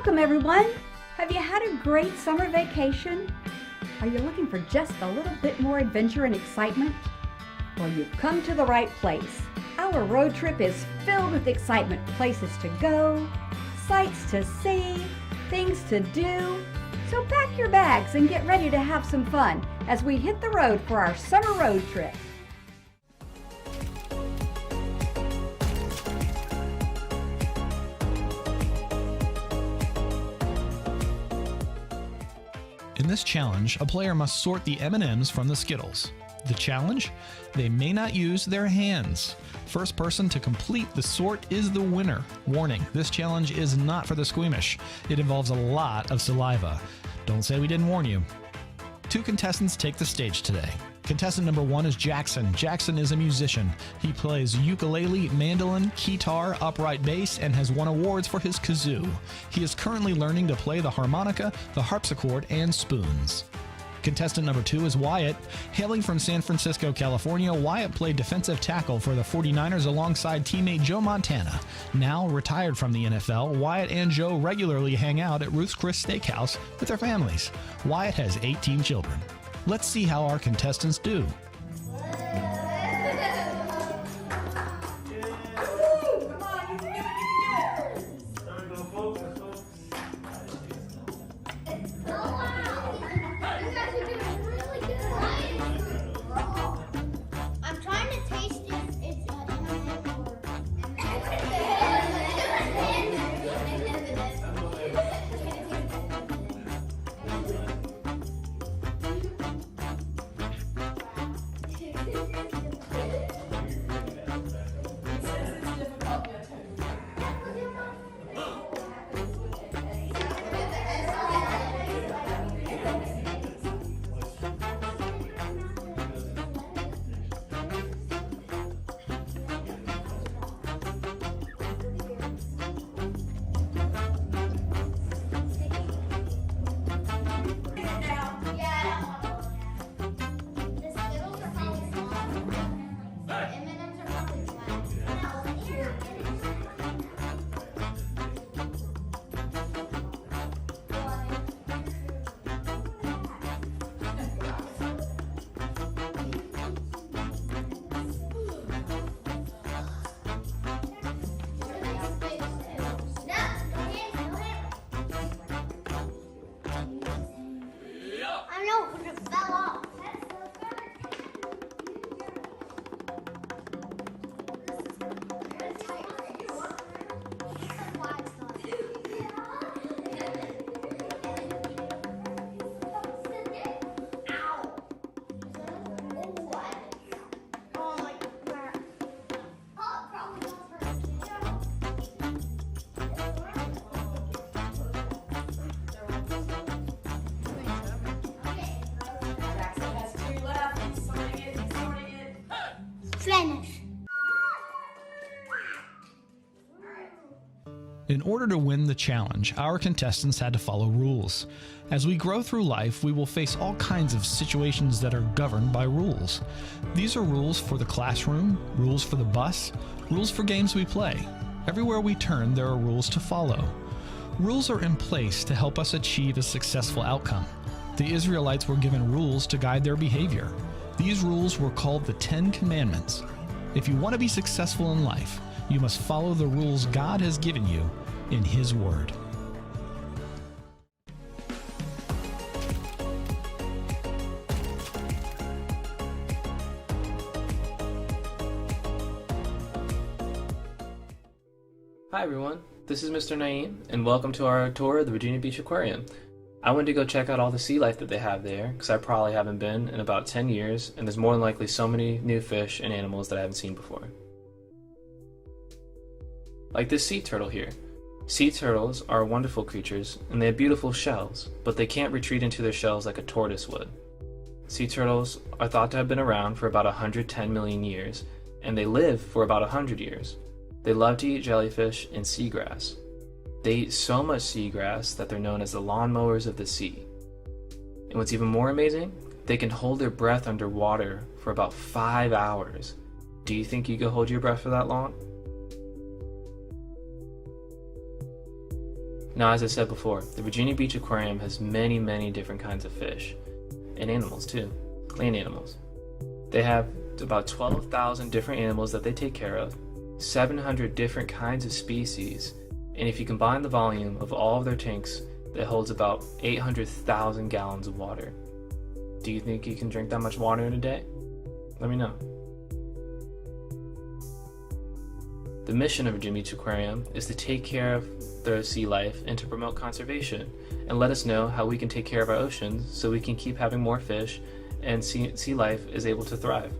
Welcome everyone! Have you had a great summer vacation? Are you looking for just a little bit more adventure and excitement? Well, you've come to the right place. Our road trip is filled with excitement, places to go, sights to see, things to do. So pack your bags and get ready to have some fun as we hit the road for our summer road trip. In this challenge, a player must sort the M&Ms from the Skittles. The challenge? They may not use their hands. First person to complete the sort is the winner. Warning, this challenge is not for the squeamish. It involves a lot of saliva. Don't say we didn't warn you. Two contestants take the stage today. Contestant number 1 is Jackson. Jackson is a musician. He plays ukulele, mandolin, guitar, upright bass, and has won awards for his kazoo. He is currently learning to play the harmonica, the harpsichord, and spoons. Contestant number 2 is Wyatt. Hailing from San Francisco, California, Wyatt played defensive tackle for the 49ers alongside teammate Joe Montana. Now retired from the NFL, Wyatt and Joe regularly hang out at Ruth's Chris Steakhouse with their families. Wyatt has 18 children. Let's see how our contestants do. In order to win the challenge, our contestants had to follow rules. As we grow through life, we will face all kinds of situations that are governed by rules. These are rules for the classroom, rules for the bus, rules for games we play. Everywhere we turn, there are rules to follow. Rules are in place to help us achieve a successful outcome. The Israelites were given rules to guide their behavior. These rules were called the 10 Commandments. If you want to be successful in life, you must follow the rules God has given you in His Word. Hi everyone, this is Mr. Naeem, and welcome to our tour of the Virginia Beach Aquarium. I went to go check out all the sea life that they have there, because I probably haven't been in about 10 years, and there's more than likely so many new fish and animals that I haven't seen before. Like this sea turtle here. Sea turtles are wonderful creatures, and they have beautiful shells, but they can't retreat into their shells like a tortoise would. Sea turtles are thought to have been around for about 110 million years, and they live for about 100 years. They love to eat jellyfish and seagrass. They eat so much seagrass that they're known as the lawnmowers of the sea. And what's even more amazing, they can hold their breath underwater for about 5 hours. Do you think you could hold your breath for that long? Now, as I said before, the Virginia Beach Aquarium has many different kinds of fish, and animals too, land animals. They have about 12,000 different animals that they take care of, 700 different kinds of species, and if you combine the volume of all of their tanks, that holds about 800,000 gallons of water. Do you think you can drink that much water in a day? Let me know. The mission of Virginia Beach Aquarium is to take care of the sea life and to promote conservation, and let us know how we can take care of our oceans so we can keep having more fish and sea life is able to thrive.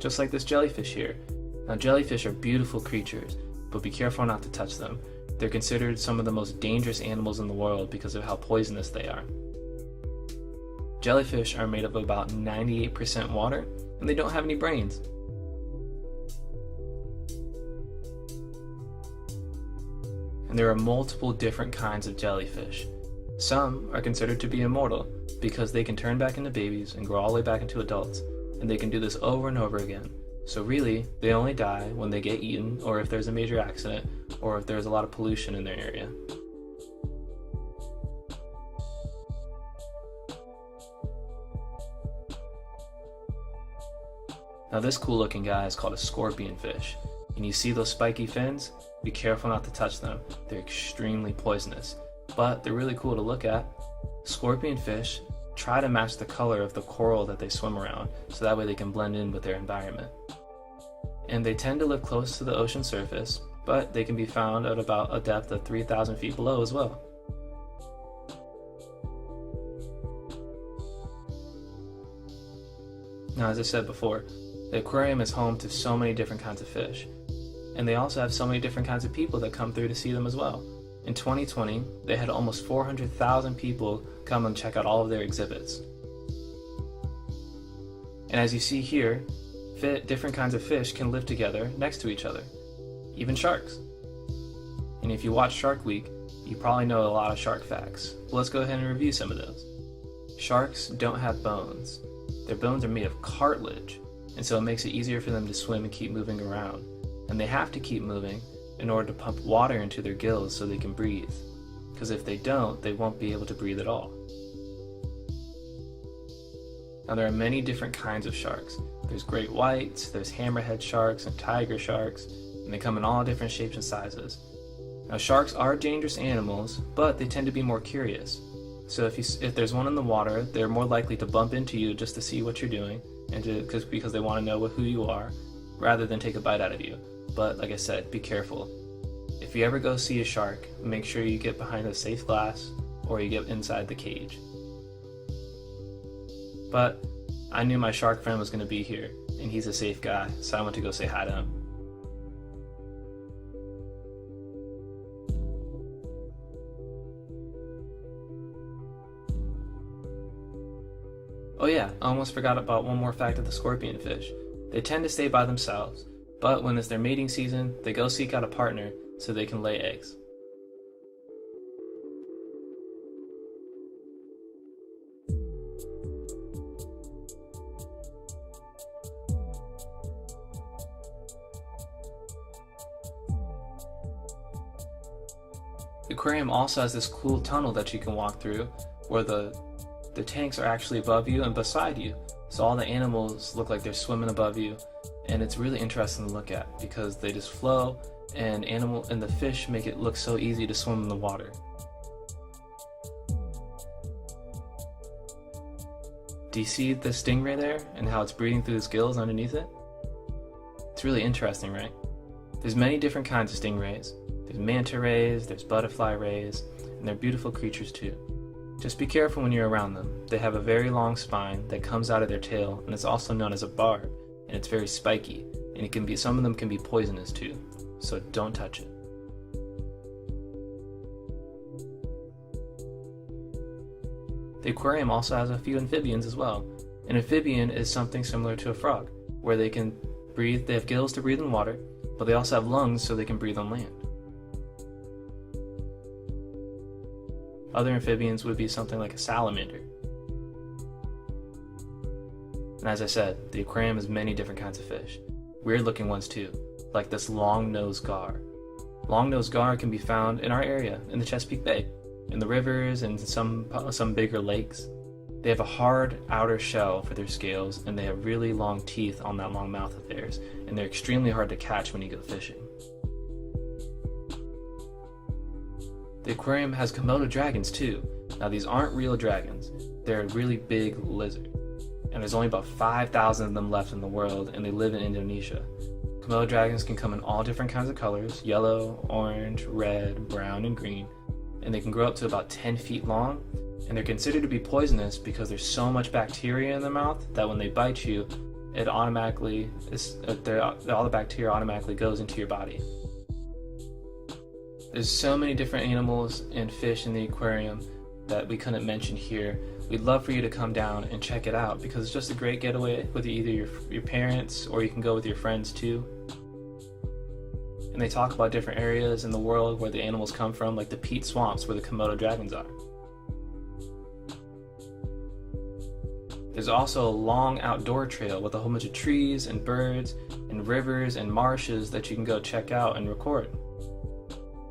Just like this jellyfish here. Now, jellyfish are beautiful creatures, but be careful not to touch them. They're considered some of the most dangerous animals in the world because of how poisonous they are. Jellyfish are made of about 98% water, and they don't have any brains. And there are multiple different kinds of jellyfish. Some are considered to be immortal because they can turn back into babies and grow all the way back into adults, and they can do this over and over again. So really, they only die when they get eaten, or if there's a major accident, or if there's a lot of pollution in their area. Now, this cool looking guy is called a scorpionfish, and you see those spiky fins? Be careful not to touch them. They're extremely poisonous, but they're really cool to look at. Scorpionfish try to match the color of the coral that they swim around, so that way they can blend in with their environment. And they tend to live close to the ocean surface, but they can be found at about a depth of 3,000 feet below as well. Now, as I said before, the aquarium is home to so many different kinds of fish, and they also have so many different kinds of people that come through to see them as well. In 2020, they had almost 400,000 people come and check out all of their exhibits. And as you see here, different kinds of fish can live together next to each other, even sharks. And if you watch Shark Week, you probably know a lot of shark facts. Well, let's go ahead and review some of those. Sharks don't have bones. Their bones are made of cartilage, and so it makes it easier for them to swim and keep moving around. And they have to keep moving in order to pump water into their gills so they can breathe. Because if they don't, they won't be able to breathe at all. Now, there are many different kinds of sharks. There's great whites, there's hammerhead sharks and tiger sharks, and they come in all different shapes and sizes. Now, sharks are dangerous animals, but they tend to be more curious. So if there's one in the water, they're more likely to bump into you just to see what you're doing, and because they want to know who you are, rather than take a bite out of you. But like I said, be careful. If you ever go see a shark, make sure you get behind a safe glass or you get inside the cage. But I knew my shark friend was going to be here, and he's a safe guy, so I went to go say hi to him. Oh yeah, I almost forgot about one more fact of the scorpionfish. They tend to stay by themselves, but when it's their mating season, they go seek out a partner so they can lay eggs. The aquarium also has this cool tunnel that you can walk through where the tanks are actually above you and beside you. So all the animals look like they're swimming above you, and it's really interesting to look at because they just flow, and the fish make it look so easy to swim in the water. Do you see the stingray there and how it's breathing through its gills underneath it? It's really interesting, right? There's many different kinds of stingrays. There's manta rays, there's butterfly rays, and they're beautiful creatures too. Just be careful when you're around them. They have a very long spine that comes out of their tail, and it's also known as a barb, and it's very spiky, and some of them can be poisonous too, so don't touch it. The aquarium also has a few amphibians as well. An amphibian is something similar to a frog, where they can breathe, they have gills to breathe in water, but they also have lungs so they can breathe on land. Other amphibians would be something like a salamander. And as I said, the aquarium has many different kinds of fish. Weird looking ones too, like this long-nosed gar. Long-nosed gar can be found in our area, in the Chesapeake Bay, in the rivers and some bigger lakes. They have a hard outer shell for their scales, and they have really long teeth on that long mouth of theirs, and they're extremely hard to catch when you go fishing. The aquarium has Komodo dragons too. Now these aren't real dragons, they're a really big lizard, and there's only about 5,000 of them left in the world, and they live in Indonesia. Komodo dragons can come in all different kinds of colors: yellow, orange, red, brown, and green, and they can grow up to about 10 feet long, and they're considered to be poisonous because there's so much bacteria in their mouth that when they bite you, it automatically all the bacteria automatically goes into your body. There's so many different animals and fish in the aquarium that we couldn't mention here. We'd love for you to come down and check it out because it's just a great getaway with either your parents, or you can go with your friends too. And they talk about different areas in the world where the animals come from, like the peat swamps where the Komodo dragons are. There's also a long outdoor trail with a whole bunch of trees and birds and rivers and marshes that you can go check out and record.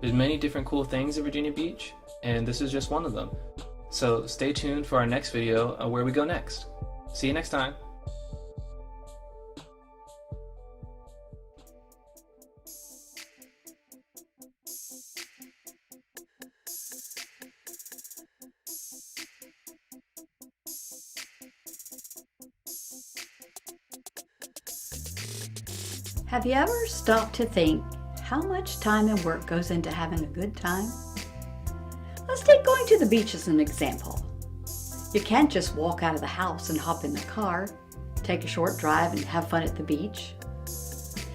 There's many different cool things at Virginia Beach, and this is just one of them. So stay tuned for our next video on where we go next. See you next time. Have you ever stopped to think how much time and work goes into having a good time? Let's take going to the beach as an example. You can't just walk out of the house and hop in the car, take a short drive and have fun at the beach.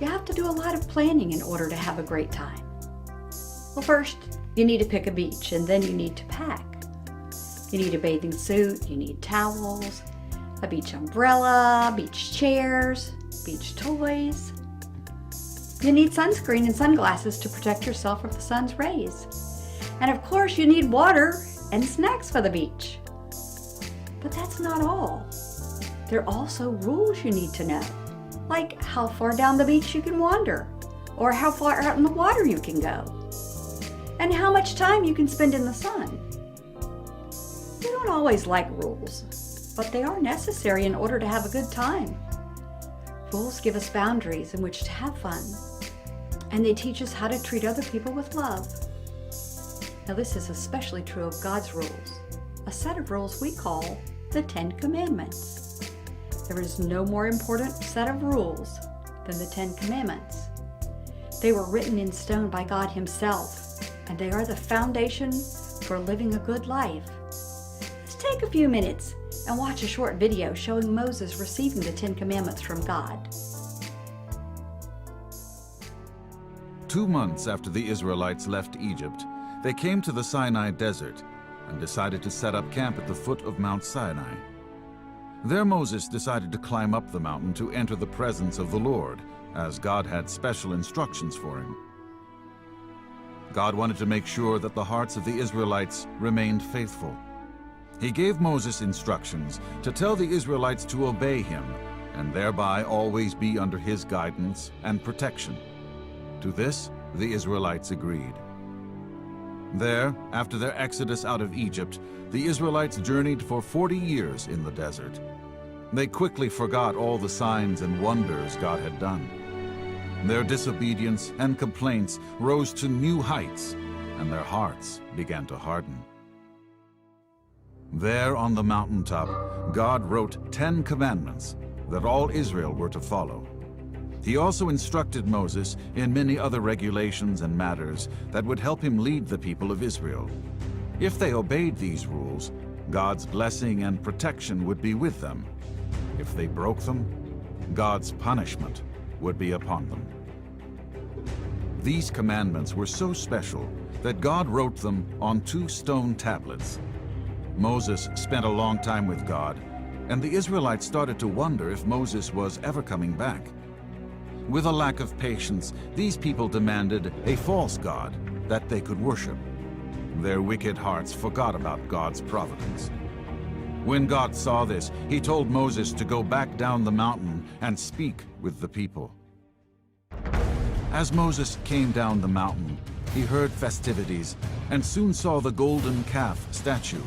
You have to do a lot of planning in order to have a great time. Well, first, you need to pick a beach, and then you need to pack. You need a bathing suit, you need towels, a beach umbrella, beach chairs, beach toys. You need sunscreen and sunglasses to protect yourself from the sun's rays. And of course, you need water and snacks for the beach. But that's not all. There are also rules you need to know, like how far down the beach you can wander, or how far out in the water you can go, and how much time you can spend in the sun. We don't always like rules, but they are necessary in order to have a good time. Rules give us boundaries in which to have fun, and they teach us how to treat other people with love. Now, this is especially true of God's rules, a set of rules we call the Ten Commandments. There is no more important set of rules than the Ten Commandments. They were written in stone by God Himself, and they are the foundation for living a good life. Let's take a few minutes and watch a short video showing Moses receiving the Ten Commandments from God. 2 months after the Israelites left Egypt, they came to the Sinai Desert and decided to set up camp at the foot of Mount Sinai. There Moses decided to climb up the mountain to enter the presence of the Lord, as God had special instructions for him. God wanted to make sure that the hearts of the Israelites remained faithful. He gave Moses instructions to tell the Israelites to obey him and thereby always be under his guidance and protection. To this, the Israelites agreed. There, after their exodus out of Egypt, the Israelites journeyed for 40 years in the desert. They quickly forgot all the signs and wonders God had done. Their disobedience and complaints rose to new heights, and their hearts began to harden. There on the mountaintop, God wrote 10 commandments that all Israel were to follow. He also instructed Moses in many other regulations and matters that would help him lead the people of Israel. If they obeyed these rules, God's blessing and protection would be with them. If they broke them, God's punishment would be upon them. These commandments were so special that God wrote them on 2 stone tablets. Moses spent a long time with God, and the Israelites started to wonder if Moses was ever coming back. With a lack of patience, these people demanded a false god that they could worship. Their wicked hearts forgot about God's providence. When God saw this, he told Moses to go back down the mountain and speak with the people. As Moses came down the mountain, he heard festivities and soon saw the golden calf statue.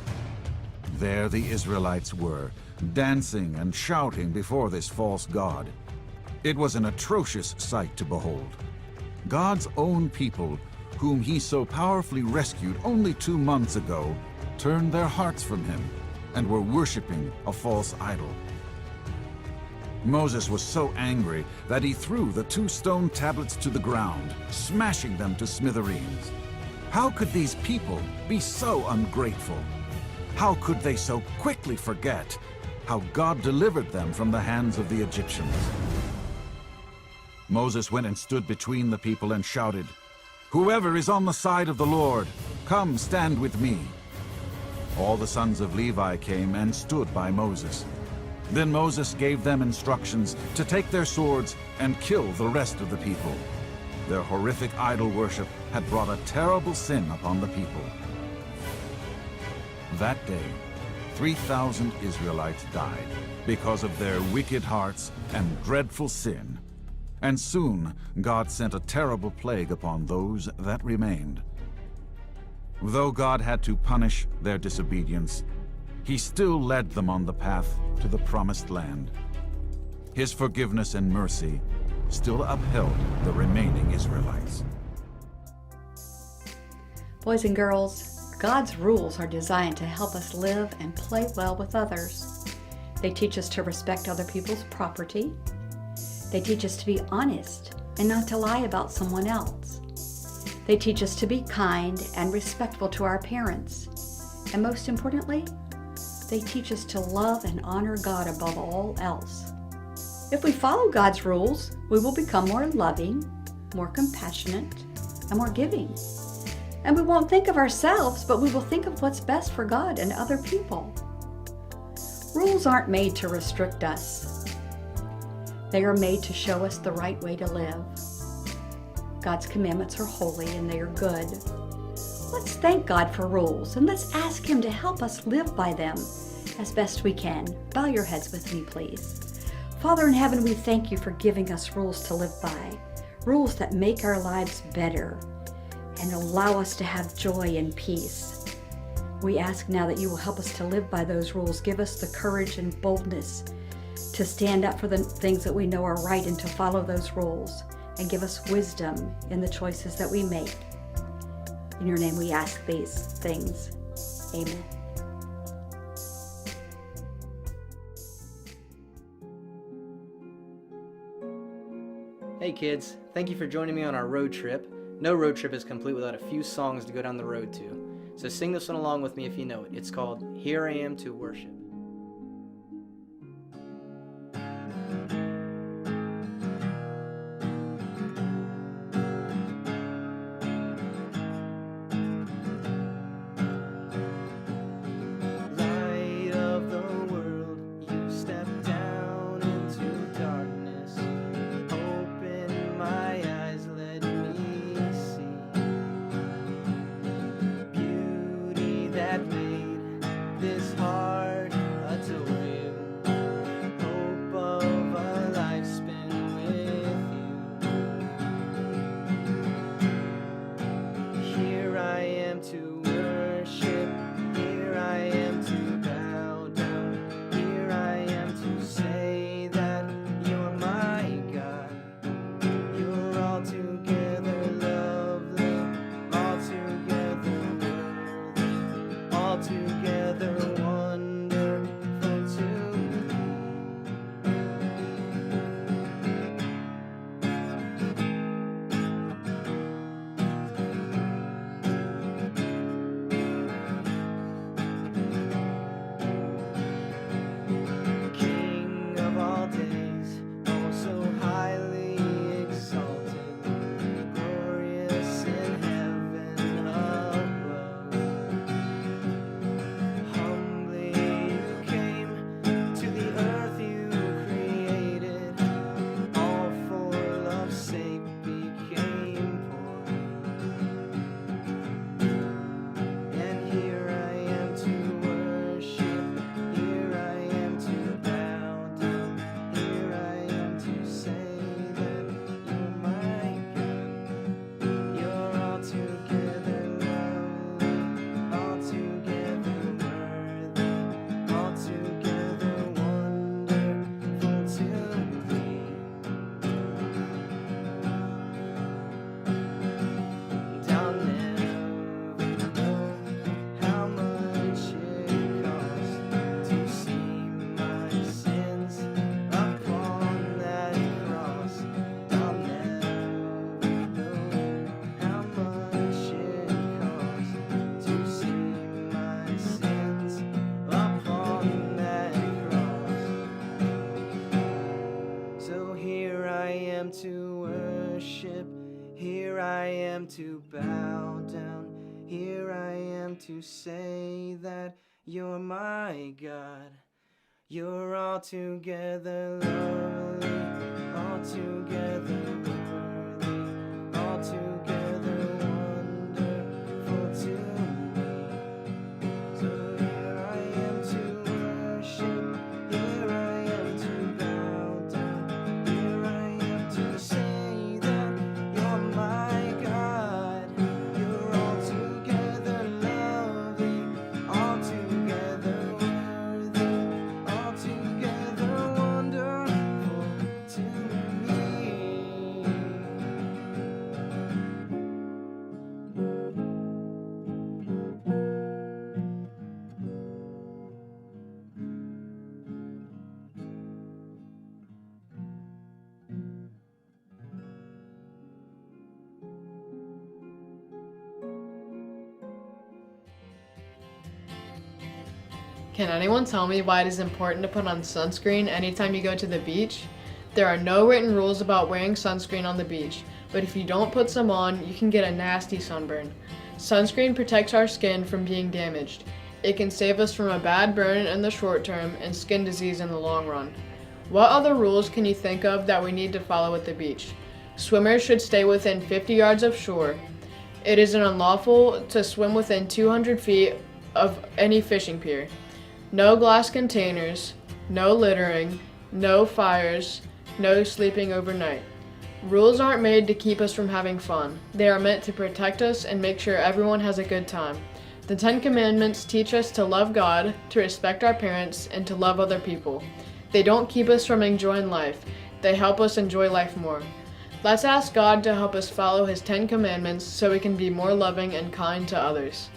There the Israelites were, dancing and shouting before this false god. It was an atrocious sight to behold. God's own people, whom he so powerfully rescued only 2 months ago, turned their hearts from him and were worshiping a false idol. Moses was so angry that he threw the 2 stone tablets to the ground, smashing them to smithereens. How could these people be so ungrateful? How could they so quickly forget how God delivered them from the hands of the Egyptians? Moses went and stood between the people and shouted, "Whoever is on the side of the Lord, come stand with me." All the sons of Levi came and stood by Moses. Then Moses gave them instructions to take their swords and kill the rest of the people. Their horrific idol worship had brought a terrible sin upon the people. That day, 3,000 Israelites died because of their wicked hearts and dreadful sin. And soon God sent a terrible plague upon those that remained. Though God had to punish their disobedience, he still led them on the path to the promised land. His forgiveness and mercy still upheld the remaining Israelites. Boys and girls, God's rules are designed to help us live and play well with others. They teach us to respect other people's property. They teach us to be honest and not to lie about someone else. They teach us to be kind and respectful to our parents. And most importantly, they teach us to love and honor God above all else. If we follow God's rules, we will become more loving, more compassionate, and more giving. And we won't think of ourselves, but we will think of what's best for God and other people. Rules aren't made to restrict us. They are made to show us the right way to live. God's commandments are holy and they are good. Let's thank God for rules and let's ask Him to help us live by them as best we can. Bow your heads with me, please. Father in heaven, we thank you for giving us rules to live by, rules that make our lives better and allow us to have joy and peace. We ask now that you will help us to live by those rules. Give us the courage and boldness to stand up for the things that we know are right and to follow those rules. And give us wisdom in the choices that we make. In your name we ask these things. Amen. Hey kids, thank you for joining me on our road trip. No road trip is complete without a few songs to go down the road to. So sing this one along with me if you know it. It's called Here I Am to Worship. am to bow down. Here I am to say that you're my God. You're altogether lovely, altogether worthy, altogether wonderful to me. So here I am to worship, here I am to bow down, here I am to say that you're my God. You're altogether lovely, altogether worthy, altogether wonderful to me. Can anyone tell me why it is important to put on sunscreen anytime you go to the beach? There are no written rules about wearing sunscreen on the beach, but if you don't put some on, you can get a nasty sunburn. Sunscreen protects our skin from being damaged. It can save us from a bad burn in the short term and skin disease in the long run. What other rules can you think of that we need to follow at the beach? Swimmers should stay within 50 yards of shore. It is unlawful to swim within 200 feet of any fishing pier. No glass containers, no littering, no fires, no sleeping overnight. Rules aren't made to keep us from having fun. They are meant to protect us and make sure everyone has a good time. The 10 Commandments teach us to love God, to respect our parents, and to love other people. They don't keep us from enjoying life. They help us enjoy life more. Let's ask God to help us follow His 10 Commandments so we can be more loving and kind to others.